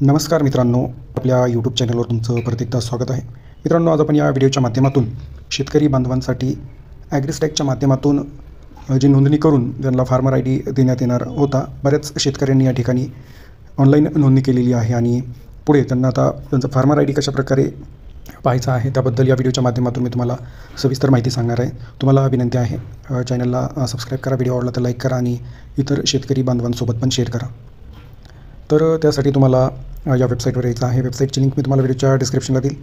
नमस्कार मित्रांनो, आपल्या यूट्यूब चॅनलवर तुमचं परत एकदा स्वागत आहे. मित्रांनो, आज आपण या व्हिडिओच्या माध्यमातून शेतकरी बांधवांसाठी ॲग्रीस्टॅकच्या माध्यमातून जी नोंदणी करून त्यांना फार्मर आय डी देण्यात येणार होता. बऱ्याच शेतकऱ्यांनी या ठिकाणी ऑनलाईन नोंदणी केलेली आहे आणि पुढे त्यांना आता त्यांचा फार्मर आय डी कशाप्रकारे पाहायचा आहे त्याबद्दल या व्हिडिओच्या माध्यमातून मी तुम्हाला सविस्तर माहिती सांगणार आहे. तुम्हाला विनंती आहे, चॅनलला सबस्क्राईब करा, व्हिडिओ आवडला तर लाईक करा आणि इतर शेतकरी बांधवांसोबत पण शेअर करा. तर त्यासाठी तुम्हाला या वेबसाईटवर यायचं आहे. वेबसाईटची लिंक मी तुम्हाला व्हिडिओच्या डिस्क्रिप्शनला देईल.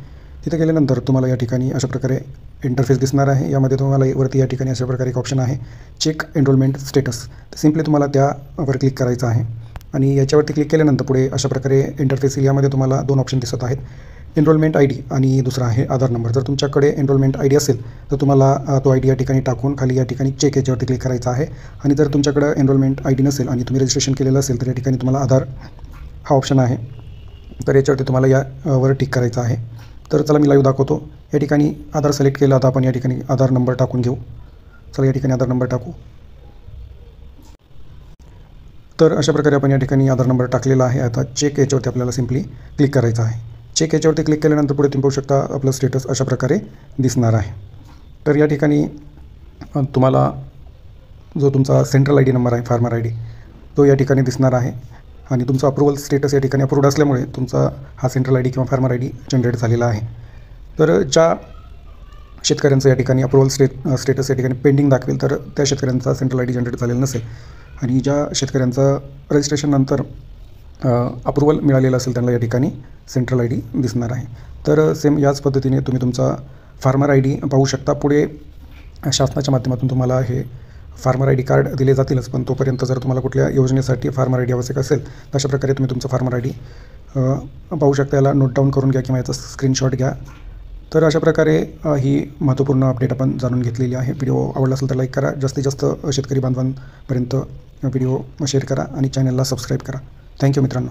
तिथे गेल्यानंतर तुम्हाला या ठिकाणी अशा प्रकारे इंटरफेस दिसणार आहे. यामध्ये तुम्हाला वरती या ठिकाणी अशा प्रकारे एक ऑप्शन आहे, चेक एनरोलमेंट स्टेटस. तर सिम्पली तुम्हाला त्यावर क्लिक करायचं आहे आणि याच्यावरती क्लिक केल्यानंतर पुढे अशा प्रकारे इंटरफेस येईल. यामध्ये तुम्हाला दोन ऑप्शन दिसत आहेत, एनरोलमेंट आय डी आणि दुसरा आहे आधार नंबर. जर तुमच्याकडे एनरोलमेंट आय डी असेल तर तुम्हाला तो आय डी या ठिकाणी टाकून खाली या ठिकाणी चेक याच्यावरती क्लिक करायचा आहे. आणि जर तुमच्याकडं एनरोलमेंट आय डी नसेल आणि तुम्ही रजिस्ट्रेशन केलेलं असेल तर या ठिकाणी तुम्हाला आधार हा ऑप्शन आहे, तर याच्यावरती तुम्हाला यावर टिक करायचं आहे. तर चला मी लाईव्ह दाखवतो. या ठिकाणी आधार सिलेक्ट केलं. आता आपण या ठिकाणी आधार नंबर टाकून घेऊ. चला या ठिकाणी आधार नंबर टाकू. तर अशा प्रकारे आपण या ठिकाणी आधार नंबर टाकलेला आहे. आता चेक याच्यावरती आपल्याला सिम्पली क्लिक करायचं आहे. चेक याच्यावरती क्लिक केल्यानंतर पुढे तुम्ही पाहू शकता आपलं स्टेटस अशा प्रकारे दिसणार आहे. तर या ठिकाणी तुम्हाला जो तुमचा सेंट्रल आय डी नंबर आहे, फार्मर आय डी, तो या ठिकाणी दिसणार आहे आणि तुमचा अप्रूव्हल स्टेटस या ठिकाणी अप्रूव्ड असल्यामुळे तुमचा हा सेंट्रल आय डी किंवा फार्मर आय डी जनरेट झालेला आहे. तर ज्या शेतकऱ्यांचं या ठिकाणी अप्रूव्हल स्टेटस या ठिकाणी पेंडिंग दाखवेल तर त्या शेतकऱ्यांचा सेंट्रल आय डी जनरेट झालेला नसेल आणि ज्या शेतकऱ्यांचं रजिस्ट्रेशननंतर अप्रूव्हल मिळालेलं असेल त्यांना या ठिकाणी सेंट्रल आय डी दिसणार आहे. तर सेम याच पद्धतीने तुम्ही तुमचा फार्मर आय डी पाहू शकता. पुढे शासनाच्या माध्यमातून तुम्हाला हे फार्मर आय डी कार्ड दिले जातीलच, पण तोपर्यंत जर तुम्हाला कुठल्या योजनेसाठी फार्मर आय डी आवश्यक असेल तर अशा प्रकारे तुम्ही तुमचं फार्मर आय डी पाहू शकता. याला नोट डाऊन करून घ्या किंवा याचा स्क्रीनशॉट घ्या. तर अशा प्रकारे ही महत्त्वपूर्ण अपडेट आपण जाणून घेतलेली आहे. व्हिडिओ आवडला असेल तर लाईक करा, जास्तीत जास्त शेतकरी बांधवांपर्यंत व्हिडिओ शेअर करा आणि चॅनलला सबस्क्राईब करा. थँक्यू मित्रांनो.